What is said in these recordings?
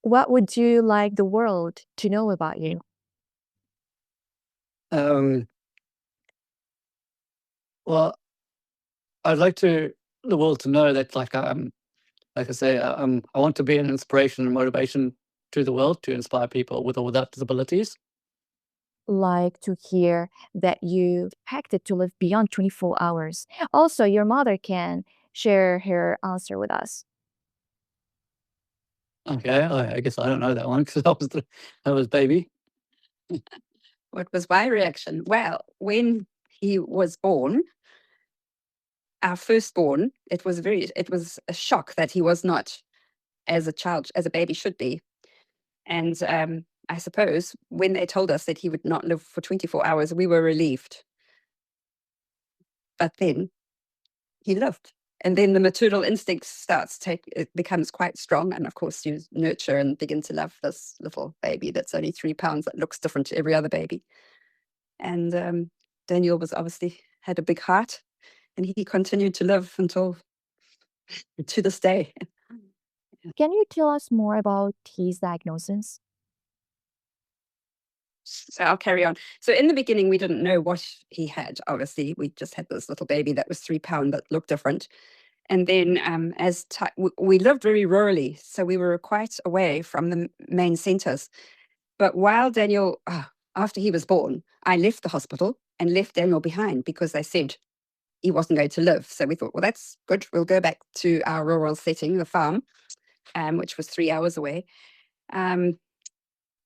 What would you like the world to know about you? Um, well, I'd like the world to know that, like I say, I want to be an inspiration and motivation to the world to inspire people with or without disabilities. Like to hear that you expected to live beyond 24 hours. Also, your mother can share her answer with us. Okay, I guess I don't know that one because I was baby. What was my reaction? Well, when he was born, our firstborn, it was a shock that he was not as a child, as a baby should be. And I suppose when they told us that he would not live for 24 hours, we were relieved. But then he lived. And then the maternal instinct it becomes quite strong. And of course, you nurture and begin to love this little baby that's only 3 pounds, that looks different to every other baby. And Daniel was obviously had a big heart, and he continued to live until to this day. Can you tell us more about his diagnosis? So I'll carry on. So in the beginning, we didn't know what he had. Obviously, we just had this little baby that was 3 pound that looked different. And then we lived very rurally, so we were quite away from the main centres. But while Daniel, after he was born, I left the hospital and left Daniel behind because they said he wasn't going to live. So we thought, well, that's good. We'll go back to our rural setting, the farm, which was 3 hours away.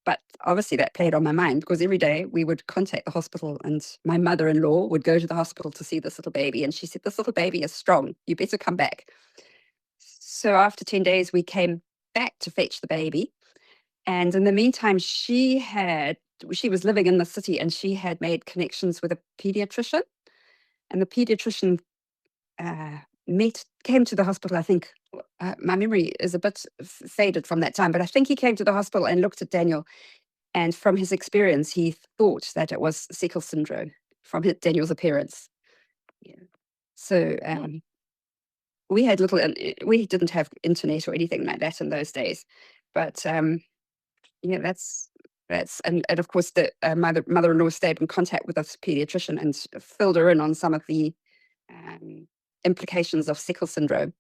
But obviously that played on my mind because every day we would contact the hospital, and my mother-in-law would go to the hospital to see this little baby. And she said, this little baby is strong. You better come back. So after 10 days, we came back to fetch the baby. And in the meantime, she was living in the city, and she had made connections with a pediatrician. And the pediatrician came to the hospital. I think my memory is a bit faded from that time, but I think he came to the hospital and looked at Daniel. And from his experience, he thought that it was Seckel Syndrome from Daniel's appearance. Yeah. So we didn't have internet or anything like that in those days. But yeah, that's and of course the mother-in-law stayed in contact with this pediatrician and filled her in on some of the implications of Seckel Syndrome.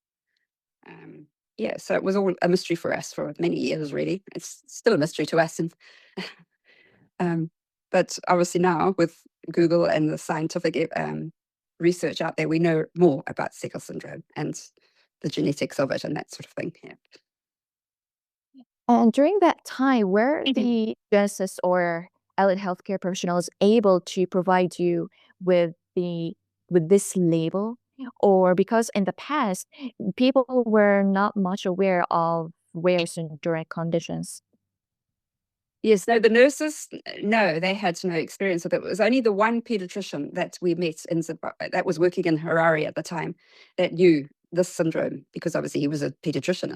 Yeah, so it was all a mystery for us for many years, really. It's still a mystery to us. And but obviously now with Google and the scientific research out there, we know more about Seckel Syndrome and the genetics of it and that sort of thing. Yeah. And during that time, were the Genesis or allied healthcare professionals able to provide you with this label? Or because in the past, people were not much aware of rare syndromic conditions. Yes, no, the nurses, no, they had no experience with it. It was only the one pediatrician that we met in Zimbabwe, that was working in Harare at the time, that knew this syndrome, because obviously he was a pediatrician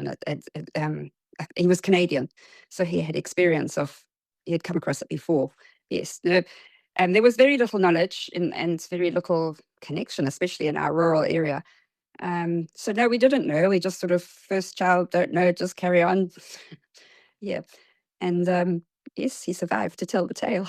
and he was Canadian. So he had experience he had come across it before. Yes, no, and there was very little knowledge and very little connection, especially in our rural area. So no, we didn't know. We just sort of, first child, don't know, just carry on. Yeah. And yes, he survived to tell the tale.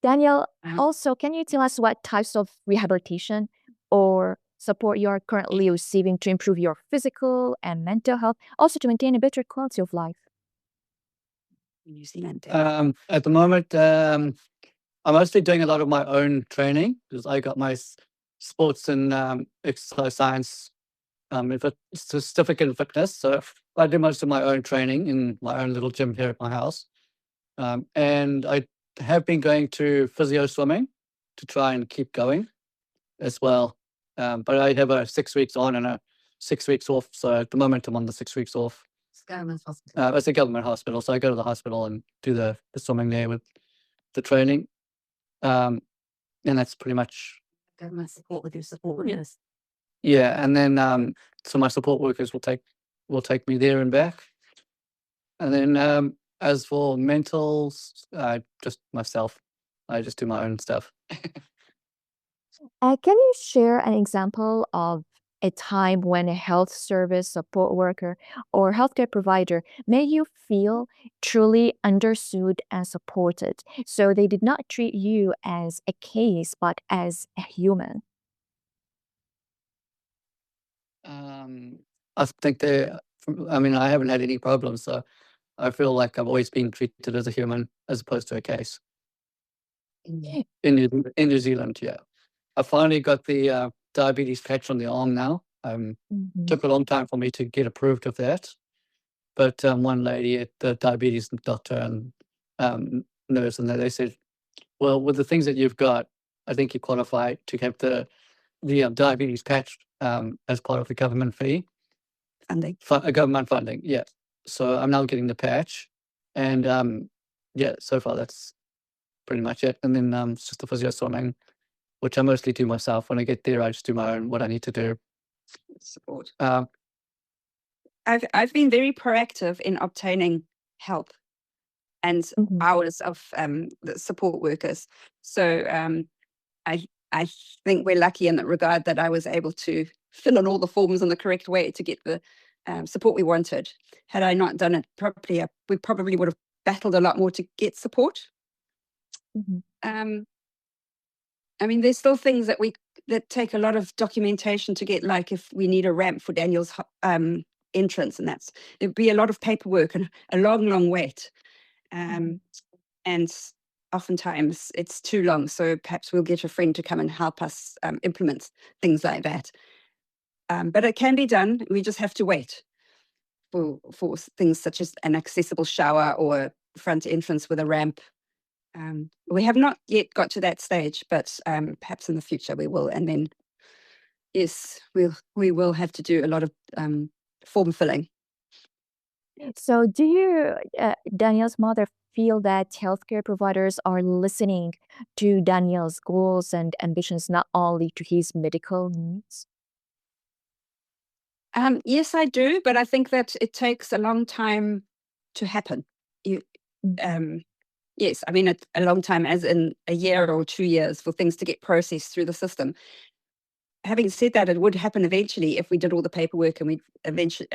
Daniel, also, can you tell us what types of rehabilitation or support you are currently receiving to improve your physical and mental health, also to maintain a better quality of life? New Zealand. At the moment, I'm mostly doing a lot of my own training because I got my sports and exercise science certificate in fitness. So I do most of my own training in my own little gym here at my house. And I have been going to physio swimming to try and keep going as well. But I have a 6 weeks on and a 6 weeks off. So at the moment, I'm on the 6 weeks off. It's government hospital. It's a government hospital. So I go to the hospital and do the swimming there with the training. And that's pretty much. Government support with your support. Yes. Yeah. And then so my support workers will take me there and back. And then as for mentals, just myself. I just do my own stuff. Can you share an example of a time when a health service support worker or healthcare provider made you feel truly understood and supported? So they did not treat you as a case, but as a human. I think I mean, I haven't had any problems, so I feel like I've always been treated as a human as opposed to a case in New Zealand. Yeah, I finally got the diabetes patch on the arm now. Mhm. Took a long time for me to get approved of that, but one lady at the diabetes doctor and nurse, and they said, "Well, with the things that you've got, I think you qualify to have the diabetes patch as part of the government fee." Funding. Government funding, yeah. So I'm now getting the patch, and yeah, so far that's pretty much it. And then it's just the physio swimming, which I mostly do myself. When I get there, I just do my own what I need to do. Support. Um, I've been very proactive in obtaining help and Mhm. hours of the support workers. So I think we're lucky in that regard that I was able to fill in all the forms in the correct way to get the support we wanted. Had I not done it properly, we probably would have battled a lot more to get support. Mhm. I mean, there's still things that take a lot of documentation to get, like if we need a ramp for Daniel's entrance, and there'd be a lot of paperwork and a long wait. And oftentimes it's too long. So perhaps we'll get a friend to come and help us implement things like that. But it can be done. We just have to wait for things such as an accessible shower or front entrance with a ramp. We have not yet got to that stage, but perhaps in the future we will. And then, yes, we will have to do a lot of form filling. So, do Daniel's mother, feel that healthcare providers are listening to Daniel's goals and ambitions, not only to his medical needs? Yes, I do, but I think that it takes a long time to happen. You, Mhm. yes, I mean a long time, as in a year or 2 years, for things to get processed through the system. Having said that, it would happen eventually if we did all the paperwork, and we eventually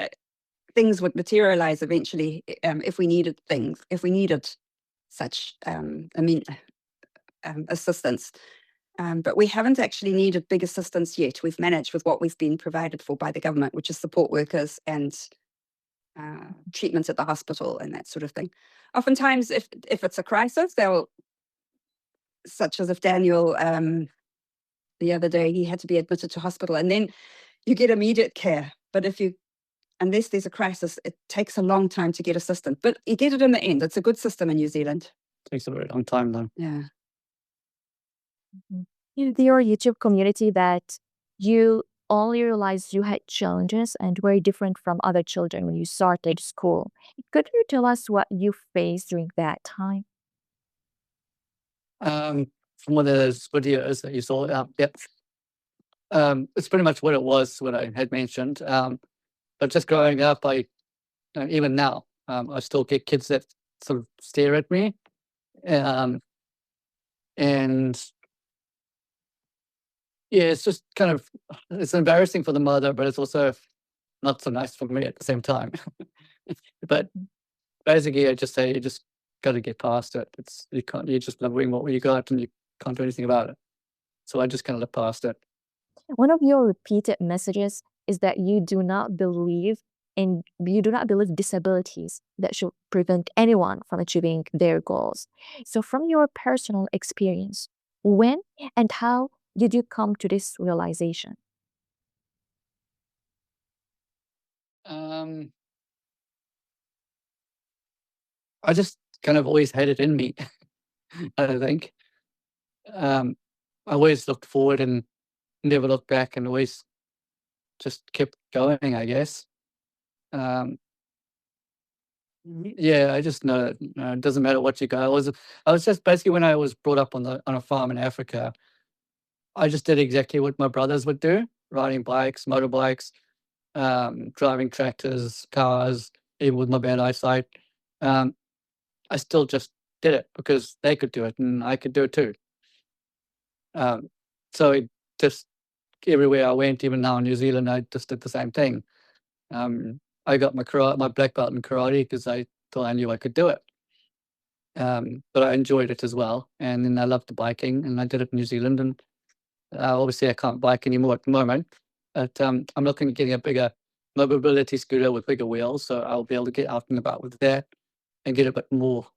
things would materialize eventually if we needed such assistance. But we haven't actually needed big assistance yet. We've managed with what we've been provided for by the government, which is support workers and treatments at the hospital and that sort of thing. Oftentimes, if it's a crisis, such as if Daniel, the other day, he had to be admitted to hospital, and then you get immediate care. But unless there's a crisis, it takes a long time to get assistance. But you get it in the end. It's a good system in New Zealand. takes a very long time though. Yeah. Mhm. Your YouTube community, that you only realized you had challenges and were different from other children when you started school. Could you tell us what you faced during that time? From one of those videos that you saw, yep. It's pretty much what it was, what I had mentioned. But just growing up, even now, I still get kids that sort of stare at me, um, and yeah, it's just kind of it's embarrassing for the mother, but it's also not so nice for me at the same time. But basically, I just say you just got to get past it. You're just living what you got, and you can't do anything about it. So I just kind of live past it. One of your repeated messages is that you do not believe disabilities that should prevent anyone from achieving their goals. So from your personal experience, when and how did you come to this realization? Um, I just kind of always had it in me. I think um, I always looked forward and never looked back, and always just kept going, I guess. Um, yeah, I just know that it doesn't matter what you go. I was just basically when I was brought up on a farm in Africa, I just did exactly what my brothers would do: riding bikes, motorbikes, driving tractors, cars. Even with my bad eyesight, um, I still just did it because they could do it and I could do it too. Um, so it just everywhere I went, even now in New Zealand, I just did the same thing. I got my black belt in karate because I thought I knew I could do it. But I enjoyed it as well, and then I loved the biking, and I did it in New Zealand. And obviously, I can't bike anymore at the moment, but I'm looking at getting a bigger mobility scooter with bigger wheels, so I'll be able to get out and about with that and get a bit more,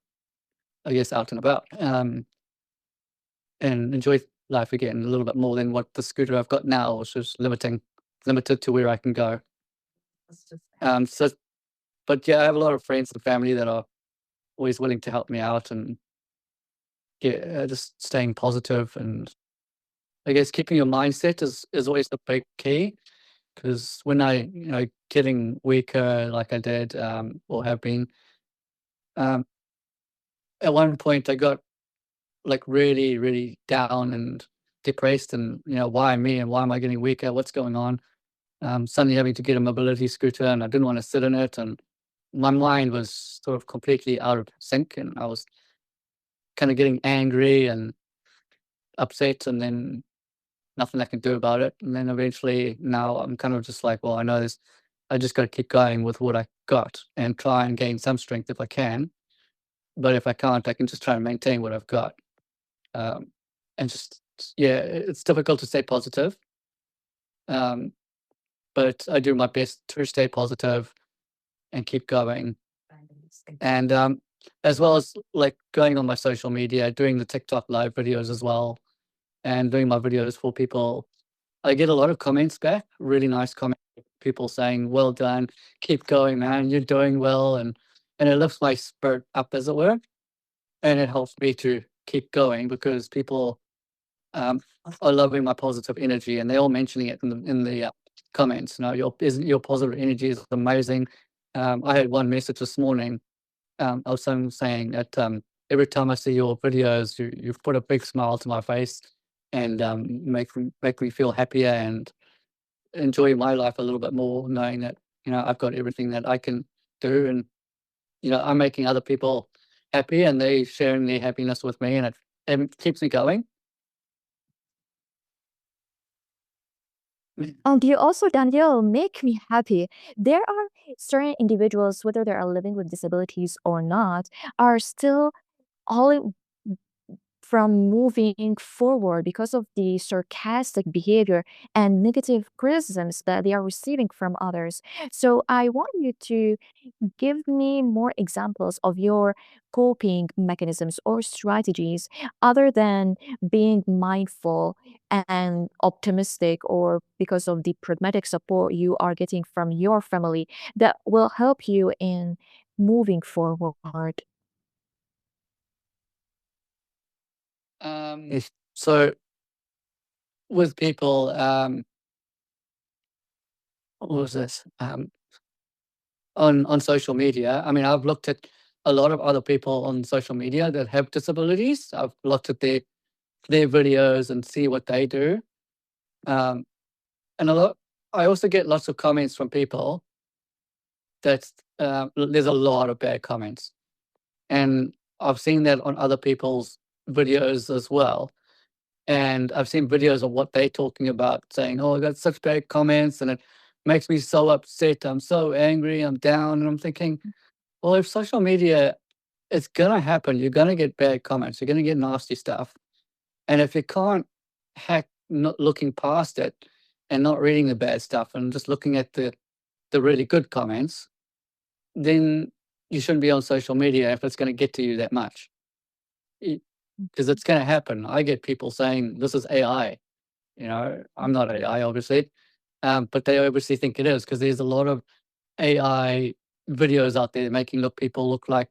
I guess, out and about, and enjoy life again a little bit more than what the scooter I've got now, which is limited to where I can go. So, but yeah, I have a lot of friends and family that are always willing to help me out, and just staying positive, and I guess keeping your mindset is always the big key. Because when I, getting weaker like I did, or have been, um, at one point I got like really, really down and depressed, and why me and why am I getting weaker? What's going on? Suddenly having to get a mobility scooter, and I didn't want to sit in it, and my mind was sort of completely out of sync, and I was kind of getting angry and upset, and then nothing I can do about it. And then eventually now I'm kind of just like, well, I know this. I just got to keep going with what I got and try and gain some strength if I can. But if I can't, I can just try and maintain what I've got. Um, and just, yeah, it's difficult to stay positive. Um, but I do my best to stay positive and keep going. And as well as like going on my social media, doing the TikTok live videos as well, and doing my videos for people. I get a lot of comments back, really nice comments, people saying, "Well done, keep going, man, you're doing well," and it lifts my spirit up, as it were, and it helps me to keep going because people are loving my positive energy, and they're all mentioning it in the comments. Your positive energy is amazing. I had one message this morning. I was saying that every time I see your videos, you've put a big smile to my face, and make me feel happier and enjoy my life a little bit more, knowing that I've got everything that I can do, and I'm making other people happy, and they sharing their happiness with me, and it keeps me going. You also, Danielle, make me happy. There are certain individuals, whether they are living with disabilities or not, are still all from moving forward because of the sarcastic behavior and negative criticisms that they are receiving from others. So I want you to give me more examples of your coping mechanisms or strategies other than being mindful and optimistic, or because of the pragmatic support you are getting from your family that will help you in moving forward. So with people, what was this? On social media, I mean, I've looked at a lot of other people on social media that have disabilities. I've looked at their videos and see what they do. Um, and I also get lots of comments from people that there's a lot of bad comments. And I've seen that on other people's videos as well. And I've seen videos of what they're talking about, saying, "Oh, I got such bad comments, and it makes me so upset. I'm so angry. I'm down." And I'm thinking, well, if social media, it's gonna happen. You're gonna get bad comments. You're gonna get nasty stuff. And if you can't hack, not looking past it and not reading the bad stuff and just looking at the really good comments, then you shouldn't be on social media if it's going to get to you that much. Because it's going to happen. I get people saying this is AI. I'm not AI, obviously, but they obviously think it is, because there's a lot of AI videos out there making people look like,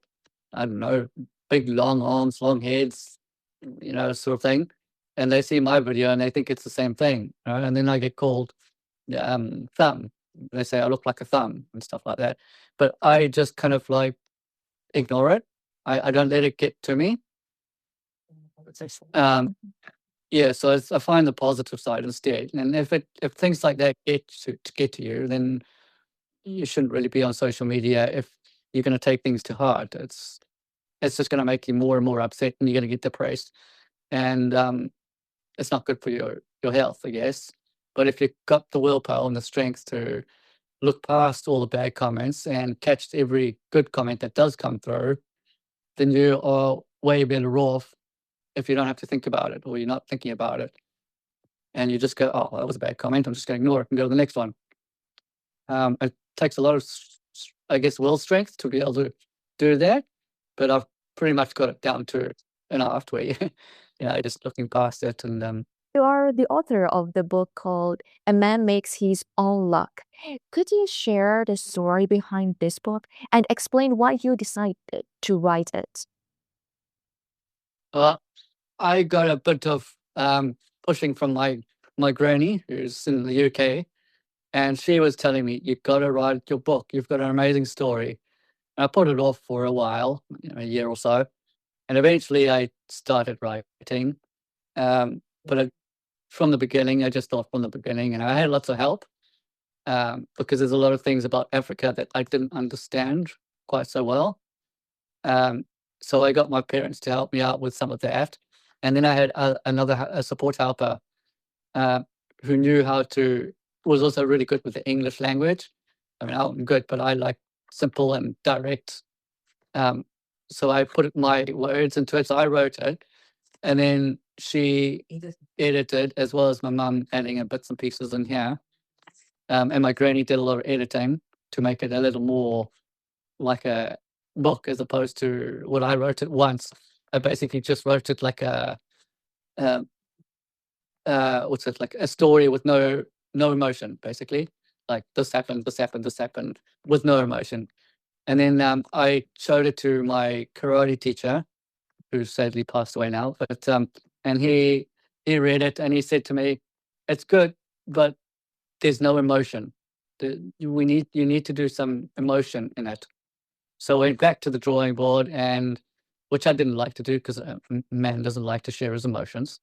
I don't know, big long arms, long heads, sort of thing. And they see my video and they think it's the same thing. And then I get called thumb. They say I look like a thumb and stuff like that. But I just kind of like ignore it. I don't let it get to me. Um, yeah, so I find the positive side instead. And if things like that get to you, then you shouldn't really be on social media if you're going to take things to heart. It's just going to make you more and more upset, and you're going to get depressed, and it's not good for your health, I guess. But if you've got the willpower and the strength to look past all the bad comments and catch every good comment that does come through, then you are way better off if you don't have to think about it or you're not thinking about it. And you just go, oh, that was a bad comment. I'm just going to ignore it and go to the next one. It takes a lot of, I guess, will strength to be able to do that. But I've pretty much got it down to an art where just looking past it. And You are the author of the book called A Man Makes His Own Luck. Could you share the story behind this book and explain why you decided to write it? I got a bit of pushing from my granny, who's in the UK, and she was telling me, "You've got to write your book. You've got an amazing story." And I put it off for a while, a year or so, and eventually I started writing. But from the beginning, I just thought from the beginning, and I had lots of help because there's a lot of things about Africa that I didn't understand quite so well. So I got my parents to help me out with some of that. And then I had a support helper who knew was also really good with the English language. I mean, I'm good, but I like simple and direct. So I put my words into it. So I wrote it. And then she edited, as well as my mum adding in bits and pieces in here. And my granny did a lot of editing to make it a little more like a book as opposed to what I wrote it once. I basically just wrote it like um, like a story with no emotion, basically. Like this happened, this happened, this happened, with no emotion. And then I showed it to my karate teacher, who sadly passed away now. But and he read it and he said to me, "It's good, but there's no emotion. You need to do some emotion in it." So I went back to the drawing board, and which I didn't like to do because a man doesn't like to share his emotions.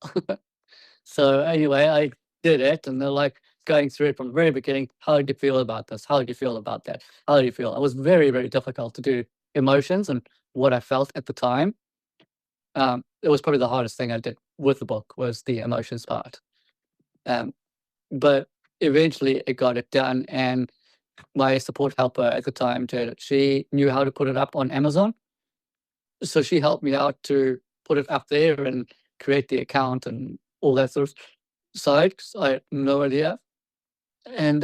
So anyway, I did it, and they're like going through it from the very beginning. How did you feel about this? How did you feel about that? How do you feel? It was very, very difficult to do emotions and what I felt at the time. It was probably the hardest thing I did with the book was the emotions part. But eventually it got it done, and my support helper at the time did it. She knew how to put it up on Amazon. So she helped me out to put it up there and create the account and all that sort of side, 'cause I had no idea. And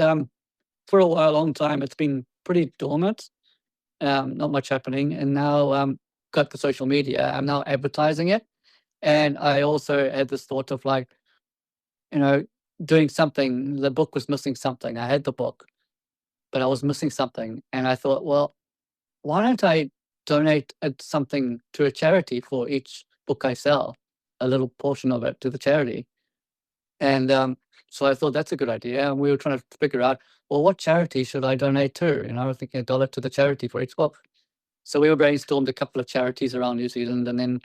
for a while, long time, it's been pretty dormant, not much happening. And now got the social media, I'm now advertising it. And I also had this thought of like, you know, doing something. The book was missing something. I had the book, but I was missing something. And I thought, well, why don't I donate something to a charity for each book I sell, a little portion of it to the charity? And so I thought that's a good idea. And we were trying to figure out, well, what charity should I donate to? I was thinking $1 to the charity for each book. So we brainstormed a couple of charities around New Zealand. And then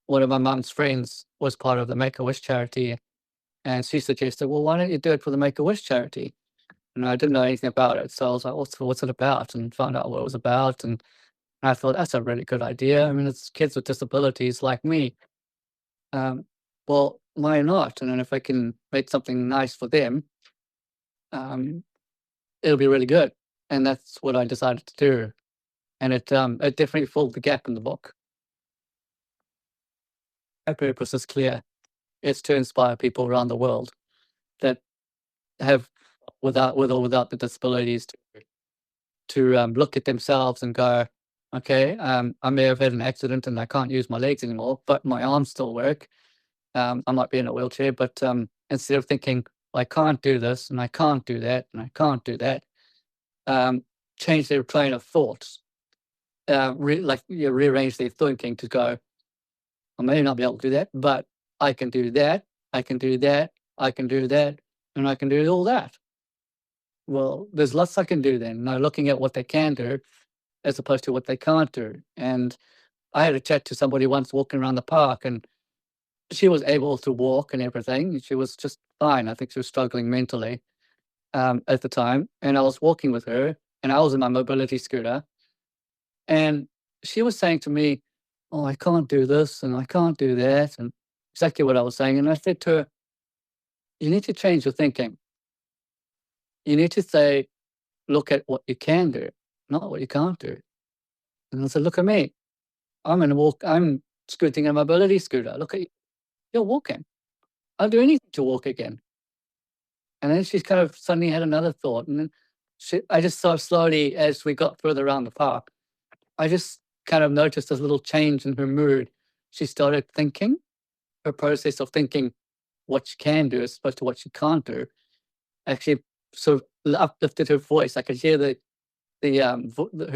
one of my mum's friends was part of the Make-A-Wish charity. And she suggested, well, why don't you do it for the Make-A-Wish charity? And I didn't know anything about it. So I was like, what's it about? And found out what it was about. And I thought, that's a really good idea. I mean, it's kids with disabilities like me. Well, why not? And then if I can make something nice for them, it'll be really good. And that's what I decided to do. And it definitely filled the gap in the book. My purpose is clear. It's to inspire people around the world that have, with or without the disabilities, to look at themselves and go, okay, I may have had an accident and I can't use my legs anymore, but my arms still work. I might be in a wheelchair, but instead of thinking, I can't do this and I can't do that and I can't do that, change their train of thoughts, rearrange their thinking to go, I may not be able to do that, but I can do that, I can do that, I can do that, and I can do all that. Well, there's lots I can do then. Now looking at what they can do as opposed to what they can't do. And I had a chat to somebody once walking around the park, and she was able to walk and everything. She was just fine. I think she was struggling mentally at the time. And I was walking with her, and I was in my mobility scooter. And she was saying to me, oh, I can't do this and I can't do that. And exactly what I was saying. And I said to her, you need to change your thinking. you need to say, look at what you can do, not what you can't do. And I said, look at me. I'm scooting a mobility scooter. Look at you. You're walking. I'll do anything to walk again. And then she kind of suddenly had another thought. And then I just saw slowly as we got further around the park, I just kind of noticed this little change in her mood. She started thinking, her process of thinking what she can do as opposed to what she can't do, actually sort of uplifted her voice. I could hear her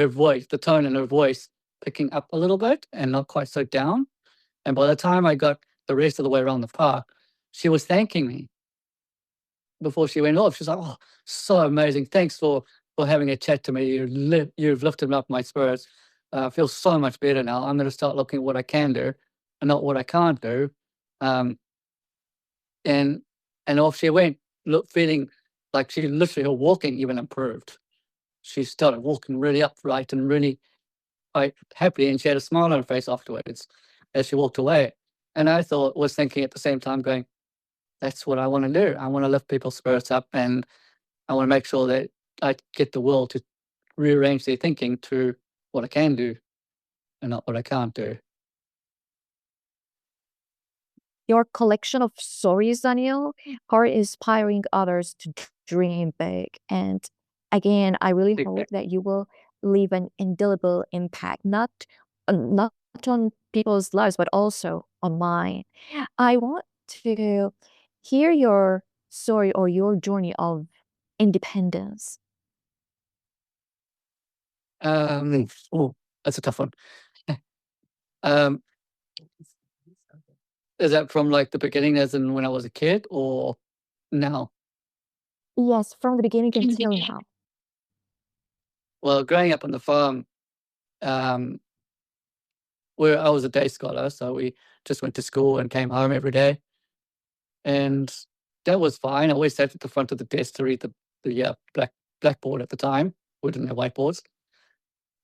voice, the tone in her voice picking up a little bit and not quite so down. And by the time I got the rest of the way around the park, she was thanking me before she went off. She's like, "Oh, so amazing. Thanks for having a chat to me. You've lifted up my spirits. I feel so much better now. I'm going to start looking at what I can do and not what I can't do." Um, and off she went, feeling like she literally, her walking even improved. She started walking really upright and really quite happy, and she had a smile on her face afterwards as she walked away. And I was thinking at the same time, going, that's what I want to do. I want to lift people's spirits up, and I want to make sure that I get the world to rearrange their thinking to what I can do and not what I can't do. Your collection of stories, Daniel, are inspiring others to dream big. And again, I really Big hope bang. that you will leave an indelible impact, not on people's lives, but also on mine. I want to hear your story or your journey of independence. Oh, that's a tough one. um, is that from like the beginning, as in when I was a kid, or now? Yes, from the beginning until now. Well, growing up on the farm, um, where I was a day scholar, so we just went to school and came home every day, and that was fine. I always sat at the front of the desk to read the blackboard at the time. We didn't have whiteboards,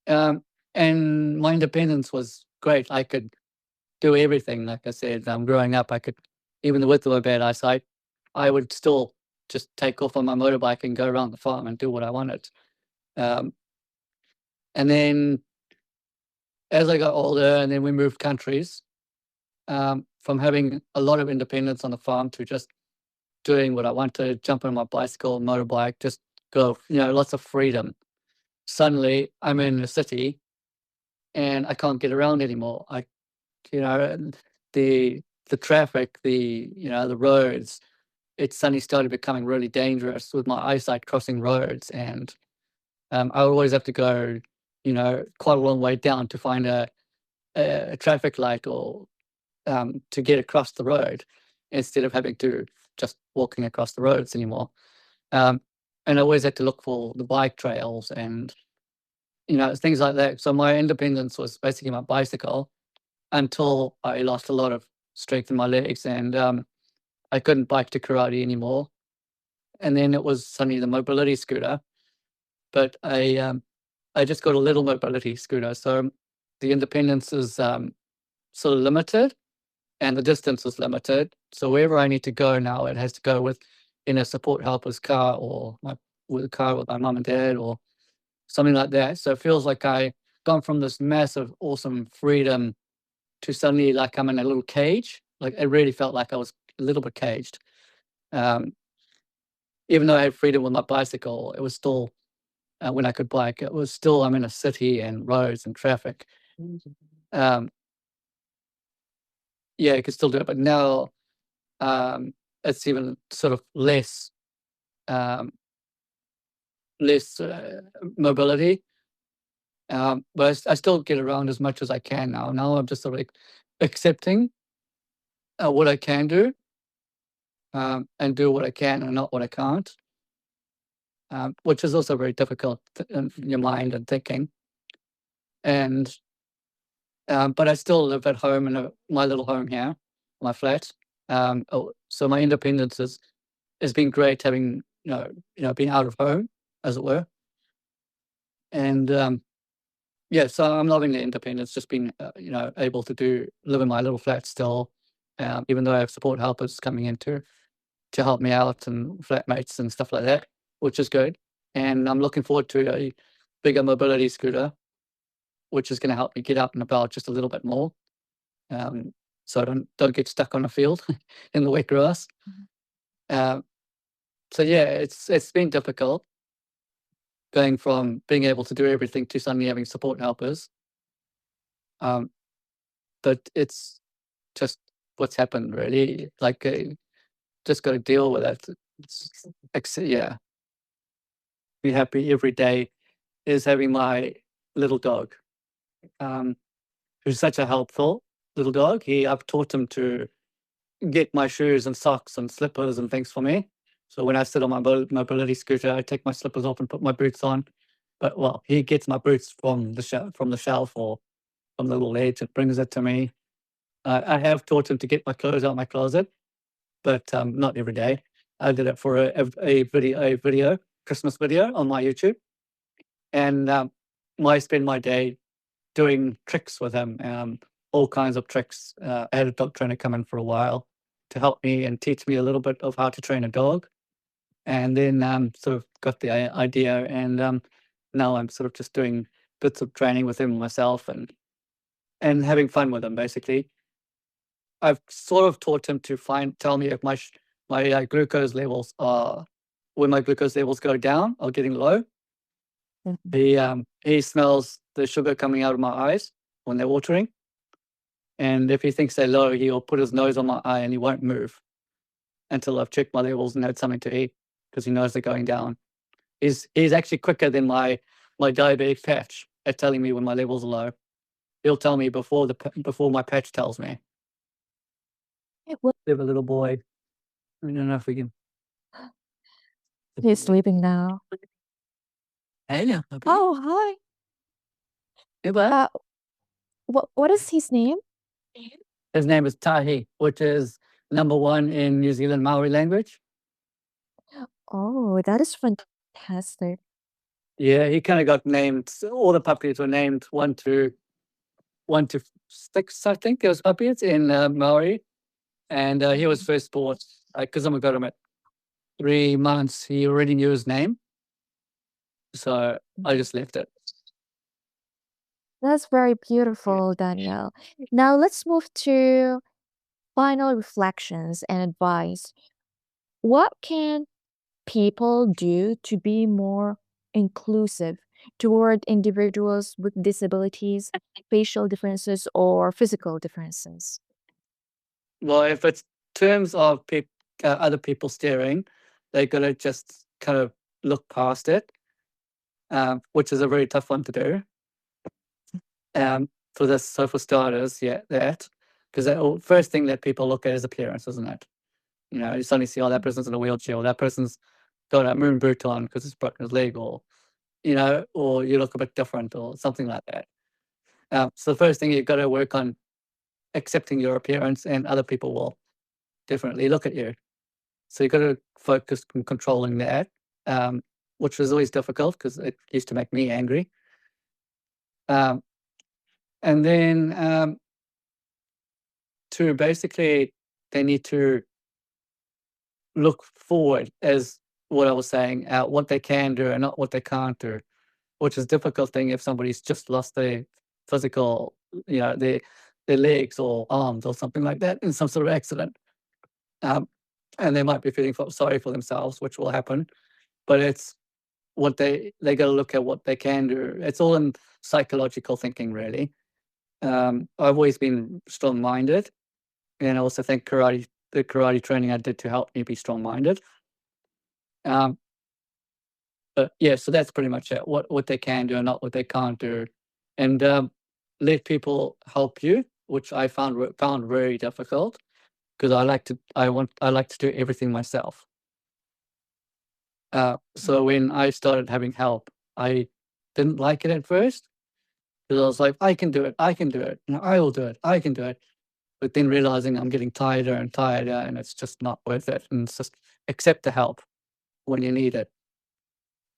and my independence was great. I could do everything. Like I said, growing up, I could, even with my bad eyesight, I would still just take off on my motorbike and go around the farm and do what I wanted. Um, and then as I got older, and then we moved countries, from having a lot of independence on the farm to just doing what I wanted, jump on my bicycle, motorbike, just go, lots of freedom. Suddenly, I'm in the city and I can't get around anymore. And the traffic, the roads, it suddenly started becoming really dangerous with my eyesight crossing roads, and I always have to go, quite a long way down to find a traffic light or to get across the road instead of having to just walking across the roads anymore. Um, and I always had to look for the bike trails and things like that. So my independence was basically my bicycle until I lost a lot of strength in my legs, and I couldn't bike to karate anymore. And then it was suddenly the mobility scooter, but I just got a little mobility scooter, so the independence is sort of limited, and the distance is limited. So wherever I need to go now, it has to go with in a support helper's car, or with a car with my mum and dad, or something like that. So it feels like I gone from this massive, awesome freedom to suddenly like I'm in a little cage. Like it really felt like I was a little bit caged. Um, Even though I had freedom with my bicycle, it was still when I could bike, it was still I'm in a city and roads and traffic. Um, yeah, I could still do it, but now it's even sort of um, less mobility. But I still get around as much as I can now. Now I'm just sort of like accepting what I can do, and do what I can and not what I can't, which is also very difficult in your mind and thinking. And but I still live at home in my little home here, my flat. So my independence has been great, having been out of home, as it were. And yeah, so I'm loving the independence. Just being able to live in my little flat still, even though I have support helpers coming in to help me out and flatmates and stuff like that. which is good. And I'm looking forward to a bigger mobility scooter, which is going to help me get up and about just a little bit more. So I don't get stuck on a field in the wet grass. Uh, so yeah, it's been difficult going from being able to do everything to suddenly having support helpers. But it's just what's happened, really. Like, just got to deal with it. Yeah, be happy every day is having my little dog, who's such a helpful little dog. I've taught him to get my shoes and socks and slippers and things for me. So when I sit on my mobility scooter, I take my slippers off and put my boots on. But well, he gets my boots from the shelf or from the little ledge and brings it to me. I have taught him to get my clothes out of my closet, but not every day. I did it for a video, Christmas video on my YouTube, and I spend my day doing tricks with him, all kinds of tricks. I had a dog trainer come in for a while to help me and teach me a little bit of how to train a dog, and then sort of got the idea, and now I'm sort of just doing bits of training with him myself and having fun with him, basically. I've sort of taught him to tell me if my glucose levels are, when my glucose levels go down or getting low. He smells the sugar coming out of my eyes when they're watering, and if he thinks they're low, he'll put his nose on my eye and he won't move until I've checked my levels and had something to eat, because he knows they're going down. He's actually quicker than my diabetic patch at telling me when my levels are low. He'll tell me before my patch tells me. Well, We have a little boy. I don't know if we can. he's sleeping now. Hey, Oh, hi. what? What is his name? His name is Tahi, which is number 1 in New Zealand Maori language. Oh, that is fantastic. Yeah, he kind of got named. All the puppies were named 1 to 6, I think. There was puppies in Maori, and he was first bought because I got him at 3 months. He already knew his name, so I just left it. That's very beautiful, Danielle. Now let's move to final reflections and advice. What can people do to be more inclusive toward individuals with disabilities, facial differences, or physical differences? Well, if it's terms of other people staring, they got to just kind of look past it, which is a very tough one to do. For this, so for starters, yeah, that, because the first thing that people look at is appearance, isn't it? You know, you suddenly see, oh, that person's in a wheelchair, or that person's got a moon boot on because it's broken his leg, or or you look a bit different, or something like that. So the first thing you've got to work on accepting your appearance, and other people will definitely look at you. So you've got to focus on controlling that, which was always difficult because it used to make me angry. And then to basically, they need to look forward, as what I was saying, what they can do and not what they can't do, which is a difficult thing if somebody's just lost their physical, their legs or arms or something like that in some sort of accident. And they might be feeling sorry for themselves, which will happen. But it's what they got to look at what they can do. It's all in psychological thinking, really. I've always been strong-minded, and I also think the karate training I did to help me be strong-minded. But yeah, so that's pretty much it. What they can do and not what they can't do, and let people help you, which I found very difficult, because I like to do everything myself. So when I started having help, I didn't like it at first, because I was like, I can do it, I will do it, I can do it. But then realizing I'm getting tighter and tighter, and it's just not worth it. And it's just accept the help when you need it.